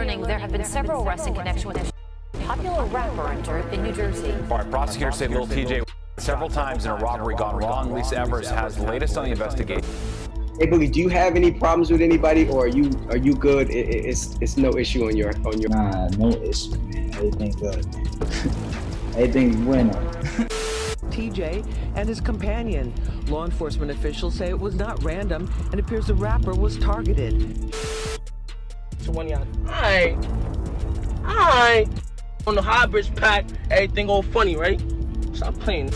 morning, there have been several arrests in connection with a popular rapper in New Jersey. All right, prosecutors say Lil Tjay several times in a robbery gone wrong. Lisa Evers has the latest on the investigation. Hey Boogie, do you have any problems with anybody, or are you good? It's no issue on your. Nah, no issue, man. Everything good. Everything's bueno. TJ and his companion. Law enforcement officials say it was not random and appears the rapper was targeted. So one y'all, alright. On the hybrid pack, everything all funny, right? Stop playing.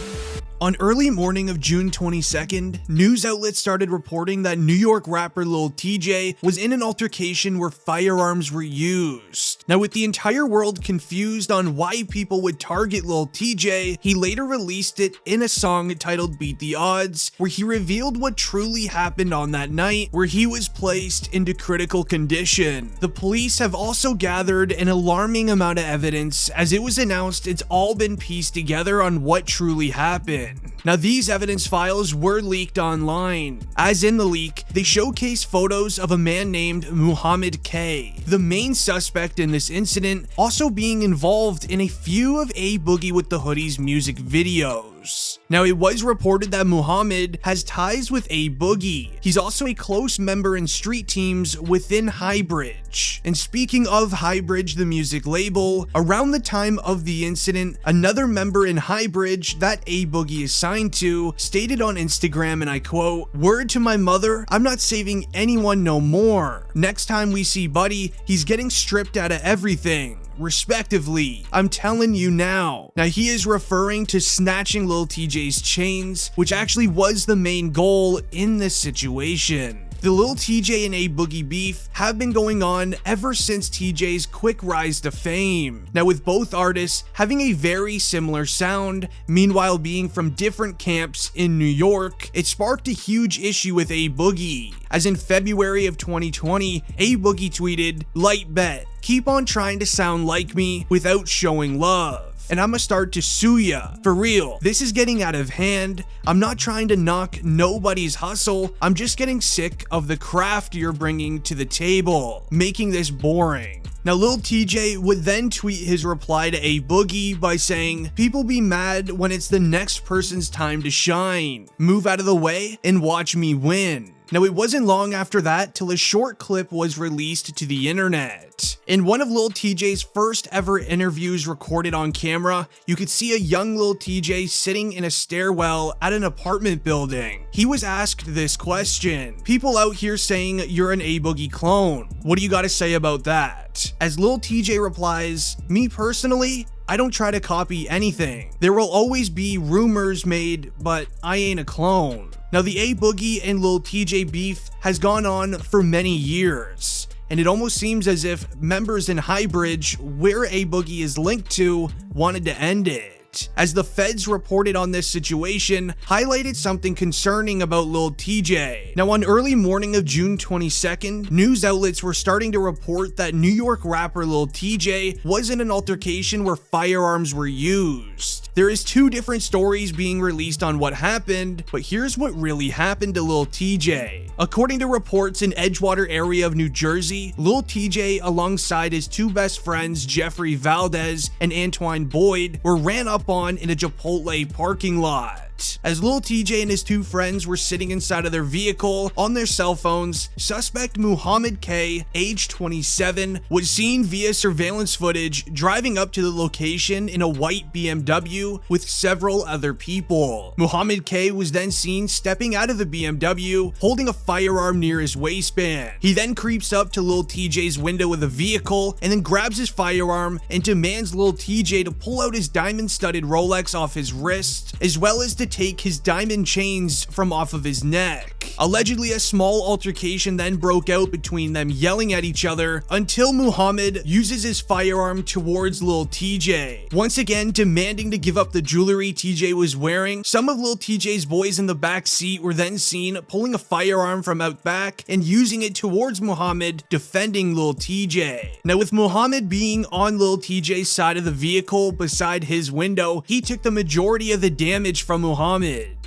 On early morning of June 22nd, news outlets started reporting that New York rapper Lil Tjay was in an altercation where firearms were used. Now, with the entire world confused on why people would target Lil Tjay, he later released it in a song titled Beat the Odds, where he revealed what truly happened on that night, where he was placed into critical condition. The police have also gathered an alarming amount of evidence, as it was announced it's all been pieced together on what truly happened. Now, these evidence files were leaked online. As in the leak, they showcase photos of a man named Muhammad K, the main suspect in this incident, also being involved in a few of A Boogie with the Hoodie's music videos. Now, it was reported that Muhammad has ties with A Boogie. He's also a close member in street teams within Highbridge. And speaking of Highbridge, the music label, around the time of the incident, another member in Highbridge that A Boogie is signed to stated on Instagram, and I quote, "Word to my mother, I'm not saving anyone no more. Next time we see Buddy, he's getting stripped out of everything. Respectively, I'm telling you now." Now, he is referring to snatching Lil Tjay's chains, which actually was the main goal in this situation. The Lil Tjay and A Boogie beef have been going on ever since TJ's quick rise to fame. Now, with both artists having a very similar sound, meanwhile being from different camps in New York, it sparked a huge issue with A Boogie. As in February of 2020, A Boogie tweeted, "Light bet, keep on trying to sound like me without showing love, and I'ma start to sue ya. For real, this is getting out of hand. I'm not trying to knock nobody's hustle. I'm just getting sick of the craft you're bringing to the table, making this boring." Now, Lil Tjay would then tweet his reply to A Boogie by saying, "People be mad when it's the next person's time to shine. Move out of the way and watch me win." Now, it wasn't long after that till a short clip was released to the internet. In one of Lil Tjay's first ever interviews recorded on camera, you could see a young Lil Tjay sitting in a stairwell at an apartment building. He was asked this question: "People out here saying you're an A Boogie clone. What do you gotta say about that?" As Lil Tjay replies, "Me personally, I don't try to copy anything. There will always be rumors made, but I ain't a clone." Now, the A Boogie and Lil Tjay beef has gone on for many years, and it almost seems as if members in Highbridge, where A Boogie is linked to, wanted to end it. As the feds reported on this situation, highlighted something concerning about Lil Tjay. Now, on early morning of June 22nd, news outlets were starting to report that New York rapper Lil Tjay was in an altercation where firearms were used. There is two different stories being released on what happened, but here's what really happened to Lil Tjay. According to reports in Edgewater area of New Jersey, Lil Tjay alongside his two best friends Jeffrey Valdez and Antoine Boyd were ran up on in a Chipotle parking lot. As Lil Tjay and his two friends were sitting inside of their vehicle on their cell phones, suspect Muhammad K, age 27, was seen via surveillance footage driving up to the location in a white BMW with several other people. Muhammad K was then seen stepping out of the BMW holding a firearm near his waistband. He then creeps up to Lil Tjay's window of the vehicle and then grabs his firearm and demands Lil Tjay to pull out his diamond-studded Rolex off his wrist, as well as to take his diamond chains from off of his neck. Allegedly, a small altercation then broke out between them, yelling at each other until Muhammad uses his firearm towards Lil Tjay, once again demanding to give up the jewelry Tjay was wearing. Some of Lil Tjay's boys in the back seat were then seen pulling a firearm from out back and using it towards Muhammad, defending Lil Tjay. Now, with Muhammad being on Lil Tjay's side of the vehicle beside his window, he took the majority of the damage from Muhammad.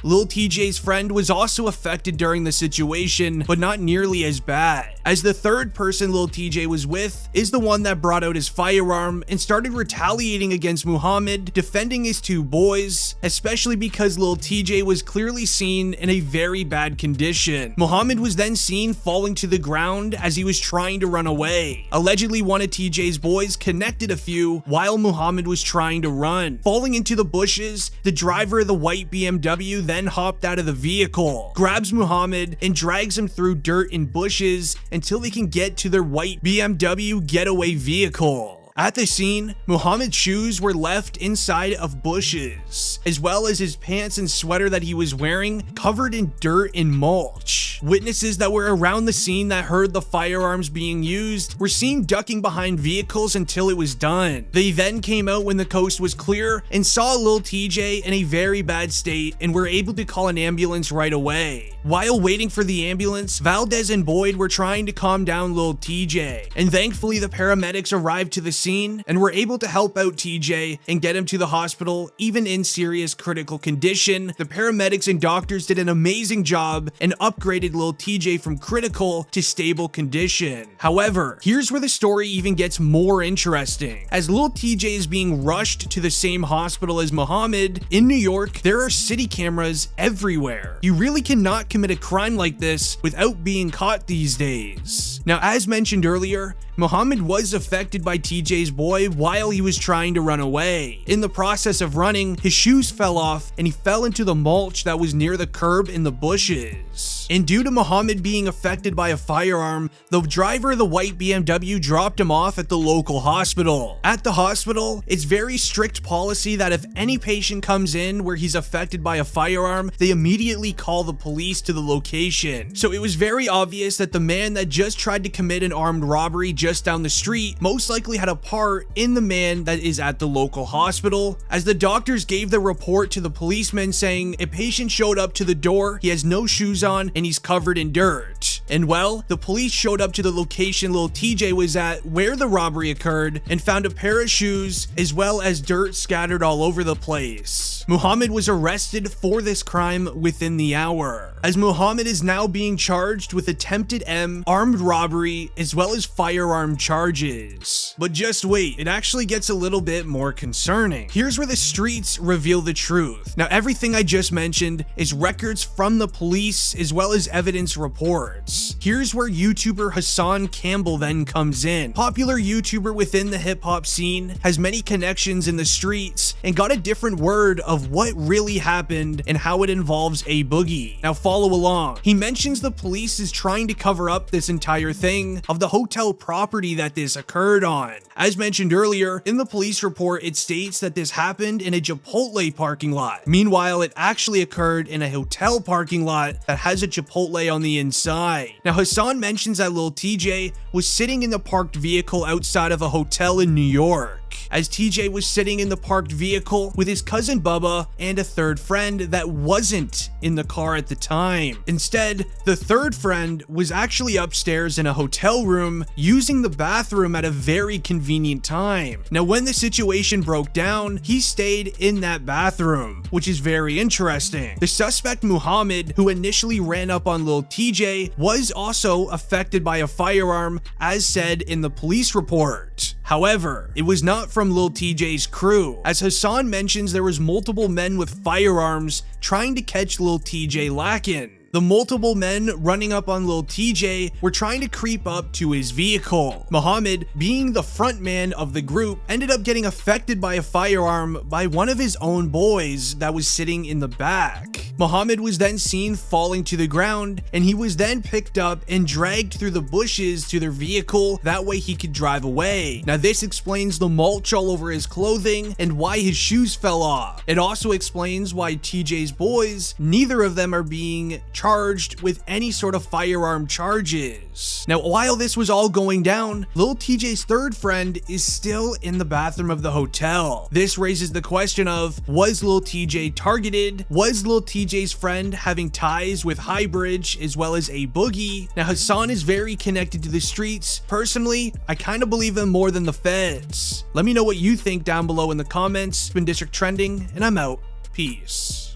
Lil Tjay's friend was also affected during the situation, but not nearly as bad, as the third person Lil Tjay was with is the one that brought out his firearm and started retaliating against Muhammad, defending his two boys, especially because Lil Tjay was clearly seen in a very bad condition. Muhammad was then seen falling to the ground as he was trying to run away. Allegedly, one of Tjay's boys connected a few while Muhammad was trying to run. Falling into the bushes, the driver of the white BMW then hopped out of the vehicle, grabs Muhammad, and drags him through dirt and bushes until they can get to their white BMW getaway vehicle. At the scene, Muhammad's shoes were left inside of bushes, as well as his pants and sweater that he was wearing covered in dirt and mulch. Witnesses that were around the scene that heard the firearms being used were seen ducking behind vehicles until it was done. They then came out when the coast was clear and saw Lil Tjay in a very bad state and were able to call an ambulance right away. While waiting for the ambulance, Valdez and Boyd were trying to calm down Lil Tjay, and thankfully the paramedics arrived to the scene and were able to help out Tjay and get him to the hospital even in serious critical condition. The paramedics and doctors did an amazing job and upgraded Lil Tjay from critical to stable condition. However, here's where the story even gets more interesting. As Lil Tjay is being rushed to the same hospital as Muhammad, in New York, there are city cameras everywhere. You really cannot commit a crime like this without being caught these days. Now, as mentioned earlier, Muhammad was affected by Tjay's boy while he was trying to run away. In the process of running, his shoes fell off and he fell into the mulch that was near the curb in the bushes. And due to Muhammad being affected by a firearm, the driver of the white BMW dropped him off at the local hospital. At the hospital, it's very strict policy that if any patient comes in where he's affected by a firearm, they immediately call the police to the location. So it was very obvious that the man that just tried to commit an armed robbery just down the street most likely had a part in the man that is at the local hospital, as the doctors gave the report to the policemen saying a patient showed up to the door, he has no shoes on, and he's covered in dirt. And well, the police showed up to the location Lil Tjay was at where the robbery occurred and found a pair of shoes as well as dirt scattered all over the place. Muhammad was arrested for this crime within the hour, as Muhammad is now being charged with attempted armed robbery as well as firearm charges. But just wait, it actually gets a little bit more concerning. Here's where the streets reveal the truth. Now, everything I just mentioned is records from the police as well as evidence reports. Here's where YouTuber Hassan Campbell then comes in. Popular YouTuber within the hip-hop scene, has many connections in the streets, and got a different word of what really happened and how it involves A Boogie. Now follow along. He mentions the police is trying to cover up this entire thing of the hotel property that this occurred on. As mentioned earlier, in the police report, it states that this happened in a Chipotle parking lot. Meanwhile, it actually occurred in a hotel parking lot that has a Chipotle on the inside. Now, Hassan mentions that Lil Tjay was sitting in the parked vehicle outside of a hotel in New York, as Tjay was sitting in the parked vehicle with his cousin Bubba and a third friend that wasn't in the car at the time. Instead, the third friend was actually upstairs in a hotel room using the bathroom at a very convenient time. Now, when the situation broke down, he stayed in that bathroom, which is very interesting. The suspect Muhammad, who initially ran up on Lil Tjay, was also affected by a firearm, as said in the police report. However, it was not from Lil Tjay's crew, as Hassan mentions there was multiple men with firearms trying to catch Lil Tjay lacking. The multiple men running up on Lil Tjay were trying to creep up to his vehicle. Muhammad, being the front man of the group, ended up getting affected by a firearm by one of his own boys that was sitting in the back. Muhammad was then seen falling to the ground, and he was then picked up and dragged through the bushes to their vehicle, that way he could drive away. Now this explains the mulch all over his clothing and why his shoes fell off. It also explains why Tjay's boys, neither of them are being charged with any sort of firearm charges. Now, while this was all going down, Lil Tjay's third friend is still in the bathroom of the hotel. This raises the question of, was Lil Tjay targeted? Was Lil Tjay's friend having ties with Highbridge as well as A Boogie? Now, Hassan is very connected to the streets. Personally, I kind of believe him more than the feds. Let me know what you think down below in the comments. It's been District Trending, and I'm out. Peace.